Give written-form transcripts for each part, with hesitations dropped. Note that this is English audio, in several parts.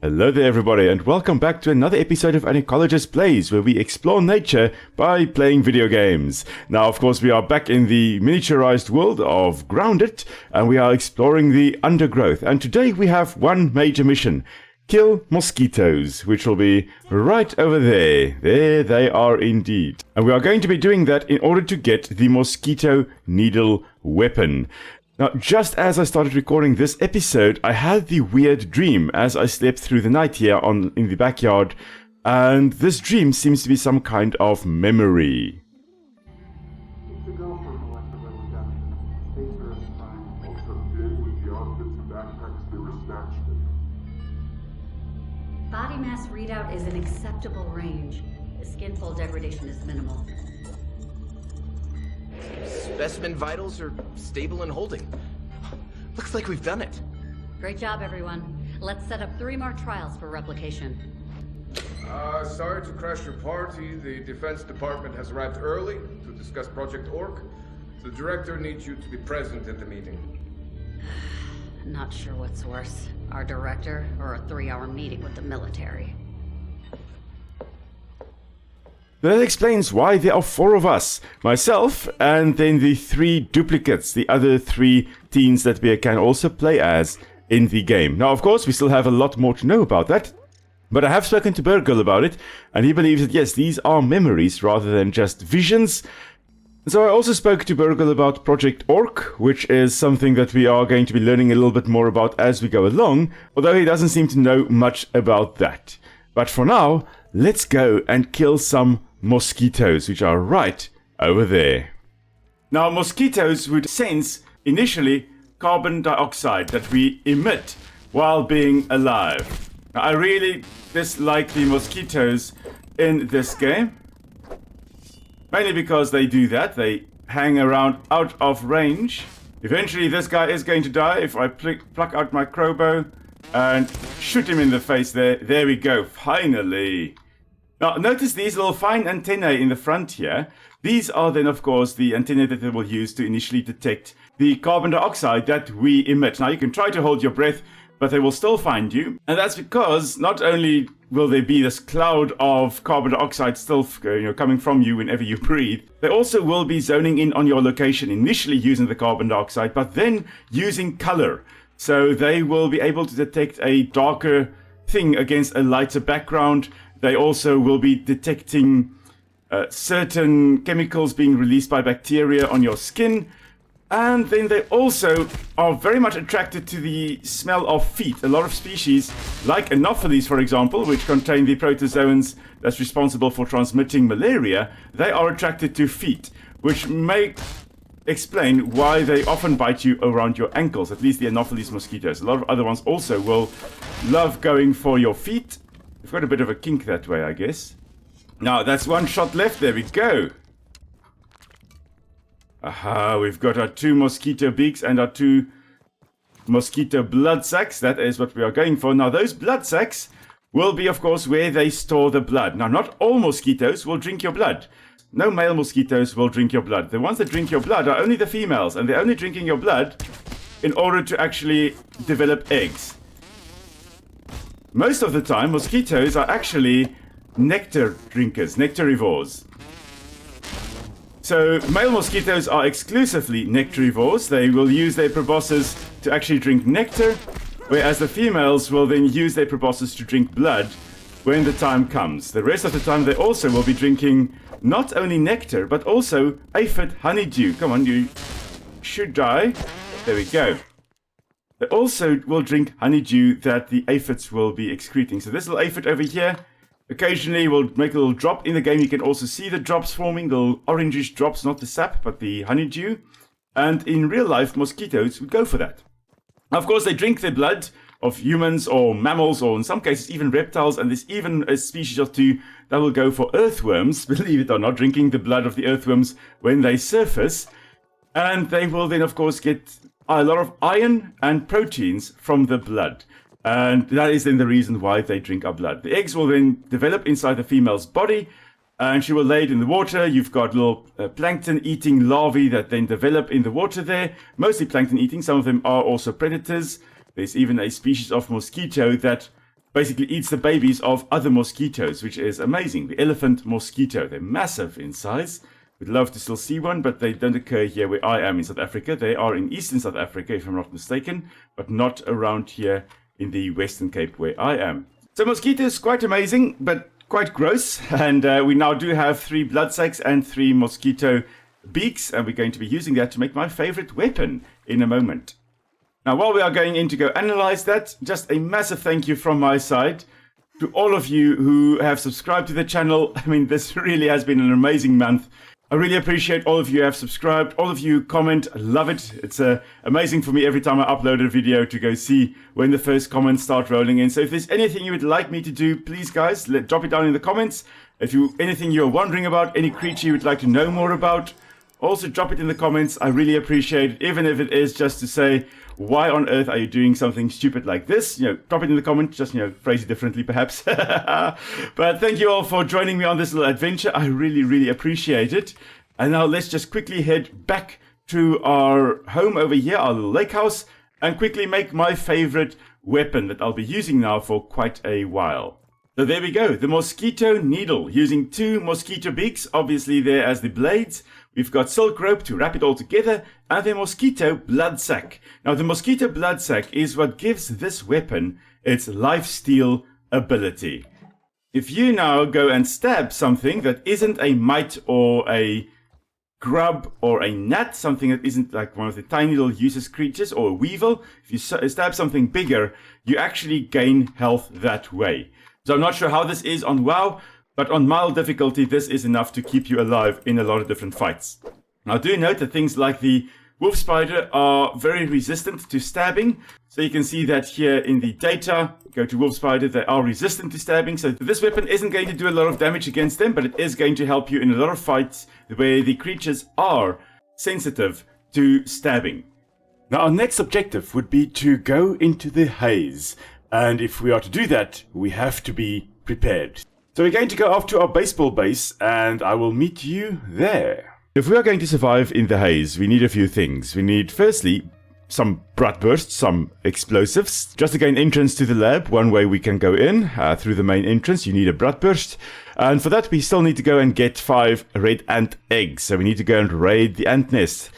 Hello there everybody and welcome back to another episode of An Ecologist Plays, where we explore nature by playing video games. Now of course we are back in the miniaturized world of Grounded and we are exploring the undergrowth, and today we have one major mission: kill mosquitoes, which will be right over there. There they are indeed. And we are going to be doing that in order to get the mosquito needle weapon. Now, just as I started recording this episode, I had the weird dream as I slept through the night here in the backyard, and this dream seems to be some kind of memory. Body mass readout is an acceptable range. The skin fold degradation is minimal. Specimen vitals are stable and holding. Looks like we've done it. Great job, everyone. Let's set up 3 more trials for replication. Sorry to crash your party. The Defense Department has arrived early to discuss Project Orc. The director needs you to be present at the meeting. Not sure what's worse, our director or a 3-hour meeting with the military. That explains why there are 4 of us. Myself, and then the 3 duplicates, the other 3 teens that we can also play as in the game. Now, of course, we still have a lot more to know about that, but I have spoken to Burgle about it, and he believes that yes, these are memories rather than just visions. So I also spoke to Burgle about Project Orc, which is something that we are going to be learning a little bit more about as we go along, although he doesn't seem to know much about that. But for now, let's go and kill some mosquitoes, which are right over there. Now, mosquitoes would sense initially carbon dioxide that we emit while being alive. Now, I really dislike the mosquitoes in this game, mainly because they do that. They hang around out of range. Eventually this guy is going to die if I pluck out my crowbow and shoot him in the face there. There we go, finally. Now, notice these little fine antennae in the front here. These are then, of course, the antennae that they will use to initially detect the carbon dioxide that we emit. Now, you can try to hold your breath, but they will still find you. And that's because not only will there be this cloud of carbon dioxide still coming from you whenever you breathe, they also will be zoning in on your location, initially using the carbon dioxide, but then using color. So they will be able to detect a darker thing against a lighter background. They also will be detecting certain chemicals being released by bacteria on your skin. And then they also are very much attracted to the smell of feet. A lot of species, like Anopheles, for example, which contain the protozoans that's responsible for transmitting malaria, they are attracted to feet, which may explain why they often bite you around your ankles, at least the Anopheles mosquitoes. A lot of other ones also will love going for your feet. We've got a bit of a kink that way, I guess. Now, that's 1 shot left. There we go. Aha, we've got our 2 mosquito beaks and our 2 mosquito blood sacs. That is what we are going for. Now, those blood sacs will be, of course, where they store the blood. Now, not all mosquitoes will drink your blood. No male mosquitoes will drink your blood. The ones that drink your blood are only the females, and they're only drinking your blood in order to actually develop eggs. Most of the time, mosquitoes are actually nectar drinkers, nectarivores. So male mosquitoes are exclusively nectarivores. They will use their proboscis to actually drink nectar, whereas the females will then use their proboscis to drink blood when the time comes. The rest of the time they also will be drinking not only nectar, but also aphid honeydew. Come on, you should die. There we go. They also will drink honeydew that the aphids will be excreting. So this little aphid over here occasionally will make a little drop in the game. You can also see the drops forming, the little orangish drops, not the sap, but the honeydew. And in real life, mosquitoes would go for that. Of course, they drink the blood of humans or mammals, or in some cases even reptiles, and there's even a species or 2 that will go for earthworms, believe it or not, drinking the blood of the earthworms when they surface. And they will then, of course, get a lot of iron and proteins from the blood. And that is then the reason why they drink our blood. The eggs will then develop inside the female's body, and she will lay it in the water. You've got little plankton-eating larvae that then develop in the water there. Mostly plankton-eating. Some of them are also predators. There's even a species of mosquito that basically eats the babies of other mosquitoes, which is amazing. The elephant mosquito. They're massive in size. We'd love to still see one, but they don't occur here where I am in South Africa. They are in eastern South Africa, if I'm not mistaken, but not around here in the Western Cape where I am. So mosquitoes, quite amazing, but quite gross. And we now do have 3 blood sacs and 3 mosquito beaks, and we're going to be using that to make my favorite weapon in a moment. Now, while we are going in to go analyze that, just a massive thank you from my side to all of you who have subscribed to the channel. I mean, this really has been an amazing month. I really appreciate all of you who have subscribed, all of you comment. I love it. It's amazing for me every time I upload a video to go see when the first comments start rolling in. So if there's anything you would like me to do, please guys, drop it down in the comments. If anything you're wondering about, any creature you would like to know more about, also drop it in the comments. I really appreciate it, even if it is just to say, why on earth are you doing something stupid like this? You know, drop it in the comments, just, phrase it differently perhaps. But thank you all for joining me on this little adventure. I really, really appreciate it. And now let's just quickly head back to our home over here, our little lake house, and quickly make my favorite weapon that I'll be using now for quite a while. So there we go, the mosquito needle, using 2 mosquito beaks, obviously there as the blades. We've got silk rope to wrap it all together, and the mosquito blood sac. Now the mosquito blood sac is what gives this weapon its lifesteal ability. If you now go and stab something that isn't a mite or a grub or a gnat, something that isn't like one of the tiny little useless creatures, or a weevil, if you stab something bigger, you actually gain health that way. So I'm not sure how this is on WoW, but on mild difficulty, this is enough to keep you alive in a lot of different fights. Now do note that things like the wolf spider are very resistant to stabbing. So you can see that here in the data, go to wolf spider, they are resistant to stabbing. So this weapon isn't going to do a lot of damage against them, but it is going to help you in a lot of fights where the creatures are sensitive to stabbing. Now our next objective would be to go into the haze. And if we are to do that, we have to be prepared. So we're going to go off to our baseball base, and I will meet you there. If we are going to survive in the haze, we need a few things. We need, firstly, some bloodbursts, some explosives. Just to gain entrance to the lab, one way we can go in, through the main entrance, you need a bloodburst. And for that, we still need to go and get 5 red ant eggs. So we need to go and raid the ant nest.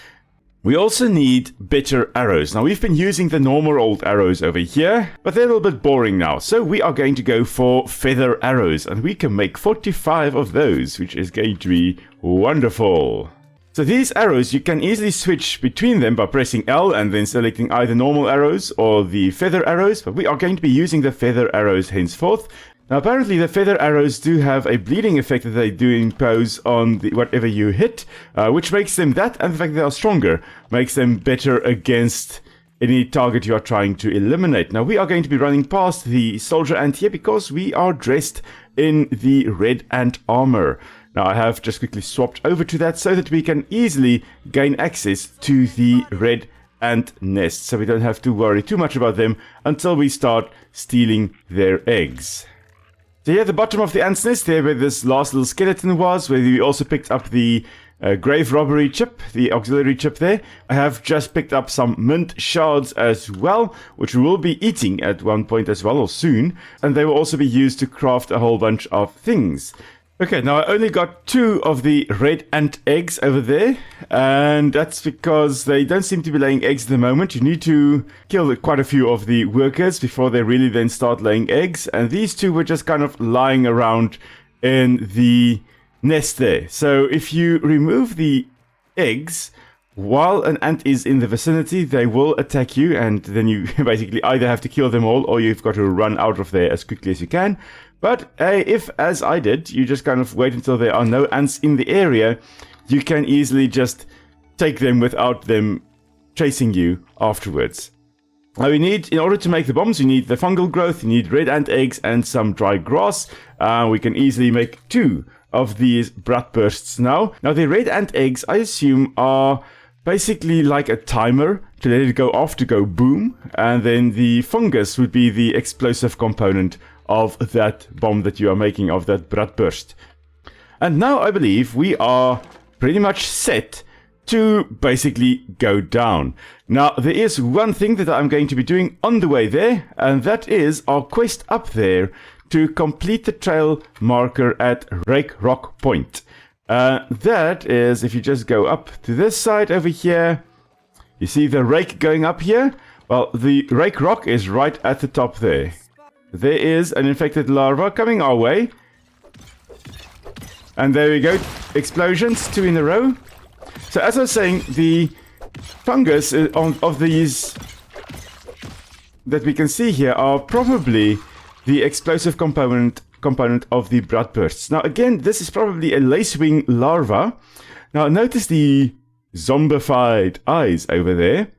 We also need better arrows. Now we've been using the normal old arrows over here, but they're a little bit boring now. So we are going to go for feather arrows, and we can make 45 of those, which is going to be wonderful. So these arrows, you can easily switch between them by pressing L and then selecting either normal arrows or the feather arrows, but we are going to be using the feather arrows henceforth. Now apparently the feather arrows do have a bleeding effect that they do impose on whatever you hit, which makes them that, and the fact that they are stronger makes them better against any target you are trying to eliminate. Now we are going to be running past the soldier ant here because we are dressed in the red ant armor. Now I have just quickly swapped over to that so that we can easily gain access to the red ant nest, so we don't have to worry too much about them until we start stealing their eggs. So here at the bottom of the ant's nest, there where this last little skeleton was, where we also picked up the grave robbery chip, the auxiliary chip there. I have just picked up some mint shards as well, which we will be eating at one point as well, or soon. And they will also be used to craft a whole bunch of things. Okay, now I only got 2 of the red ant eggs over there, and that's because they don't seem to be laying eggs at the moment. You need to kill quite a few of the workers before they really then start laying eggs, and these 2 were just kind of lying around in the nest there. So if you remove the eggs while an ant is in the vicinity, they will attack you, and then you basically either have to kill them all or you've got to run out of there as quickly as you can. But if, as I did, you just kind of wait until there are no ants in the area, you can easily just take them without them chasing you afterwards. Now we need, in order to make the bombs, you need the fungal growth, you need red ant eggs and some dry grass. We can easily make 2 of these bloodbursts now. Now the red ant eggs, I assume, are basically like a timer to let it go off to go boom, and then the fungus would be the explosive component of that bomb that you are making, of that bloodburst. And now I believe we are pretty much set to basically go down. Now, there is one thing that I'm going to be doing on the way there, and that is our quest up there to complete the trail marker at Rake Rock Point. That is, if you just go up to this side over here, you see the rake going up here? Well, the Rake Rock is right at the top there. There is an infected larva coming our way. And there we go, explosions, 2 in a row. So as I was saying, the fungus of these that we can see here are probably the explosive component of the bloodbursts. Now again, this is probably a lacewing larva. Now notice the zombified eyes over there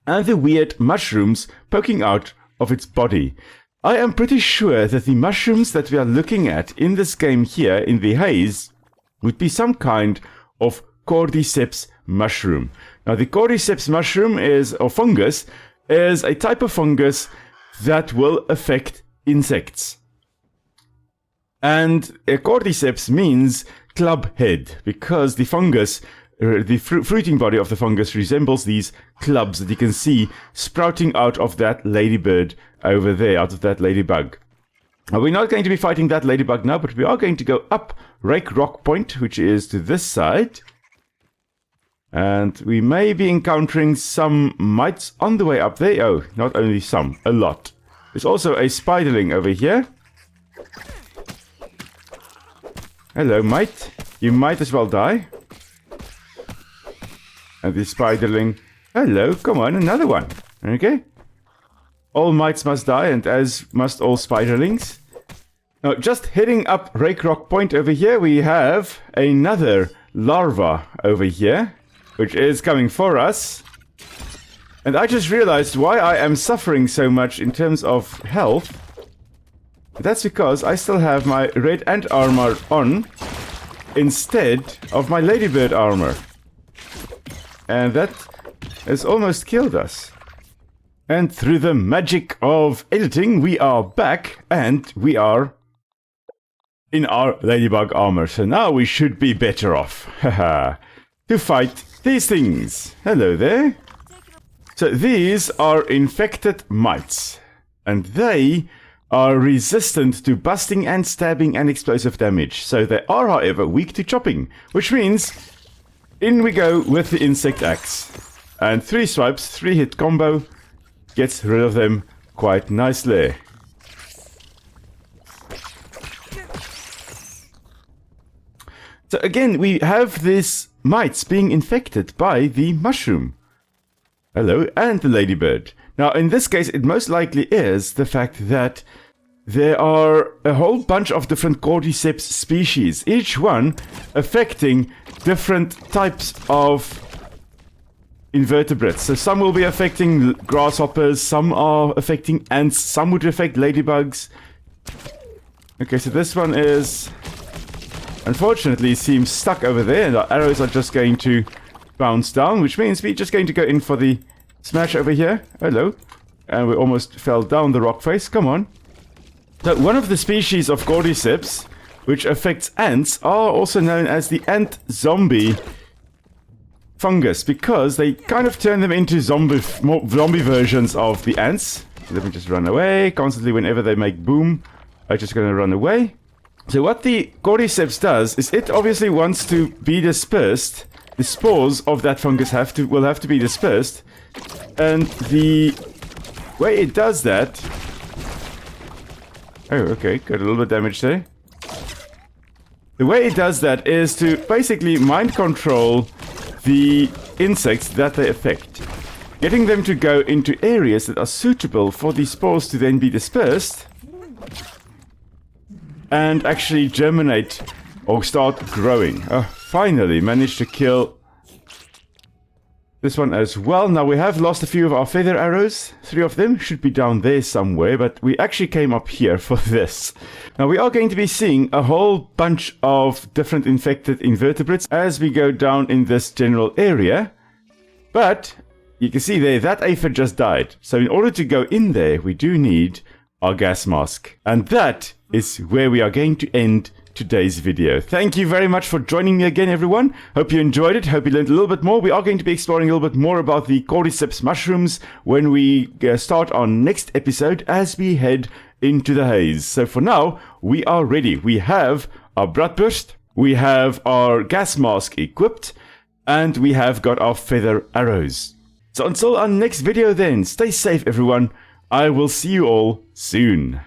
and the weird mushrooms poking out of its body. I am pretty sure that the mushrooms that we are looking at in this game here in the haze would be some kind of cordyceps mushroom. Now the cordyceps mushroom or fungus is a type of fungus that will affect insects. And a cordyceps means club head because the fungus, the fruiting body of the fungus resembles these clubs that you can see sprouting out of that ladybird over there, out of that ladybug. Now, we're not going to be fighting that ladybug now, but we are going to go up Rake Rock Point, which is to this side. And we may be encountering some mites on the way up there. Oh, not only some, a lot. There's also a spiderling over here. Hello, mite. You might as well die. And the spiderling. Hello, come on, another one. Okay. All mites must die, and as must all spiderlings. Now, just heading up Rake Rock Point over here, we have another larva over here, which is coming for us. And I just realized why I am suffering so much in terms of health. That's because I still have my red ant armor on instead of my ladybird armor. And that has almost killed us. And through the magic of editing, we are back and we are in our ladybug armor. So now we should be better off to fight these things. Hello there. So these are infected mites. And they are resistant to busting and stabbing and explosive damage. So they are, however, weak to chopping. Which means in we go with the insect axe. And 3 swipes, 3 hit combo. Gets rid of them quite nicely. So again, we have these mites being infected by the mushroom. Hello, and the ladybird. Now, in this case, it most likely is the fact that there are a whole bunch of different cordyceps species, each one affecting different types of invertebrates. So some will be affecting grasshoppers, some are affecting ants, some would affect ladybugs. Okay, so this one is, unfortunately, seems stuck over there, and our arrows are just going to bounce down, which means we're just going to go in for the smash over here. Hello. And we almost fell down the rock face. Come on. So one of the species of cordyceps, which affects ants, are also known as the ant zombie fungus, because they kind of turn them into zombie versions of the ants. Let me just run away. Constantly, whenever they make boom, I'm just going to run away. So what the cordyceps does is it obviously wants to be dispersed. The spores of that fungus will have to be dispersed. And the way it does that... Oh, okay, got a little bit of damage there. The way it does that is to basically mind control the insects that they affect, getting them to go into areas that are suitable for the spores to then be dispersed and actually germinate or start growing. Oh, finally managed to kill this one as well. Now we have lost a few of our feather arrows. 3 of them should be down there somewhere, but we actually came up here for this. Now we are going to be seeing a whole bunch of different infected invertebrates as we go down in this general area. But you can see there that aphid just died. So in order to go in there, we do need our gas mask. And that is where we are going to end today's video. Thank you very much for joining me again, everyone. Hope you enjoyed it. Hope you learned a little bit more. We are going to be exploring a little bit more about the cordyceps mushrooms when we start our next episode as we head into the haze. So for now, we are ready. We have our bloodburst, we have our gas mask equipped, and we have got our feather arrows. So until our next video then, stay safe everyone. I will see you all soon.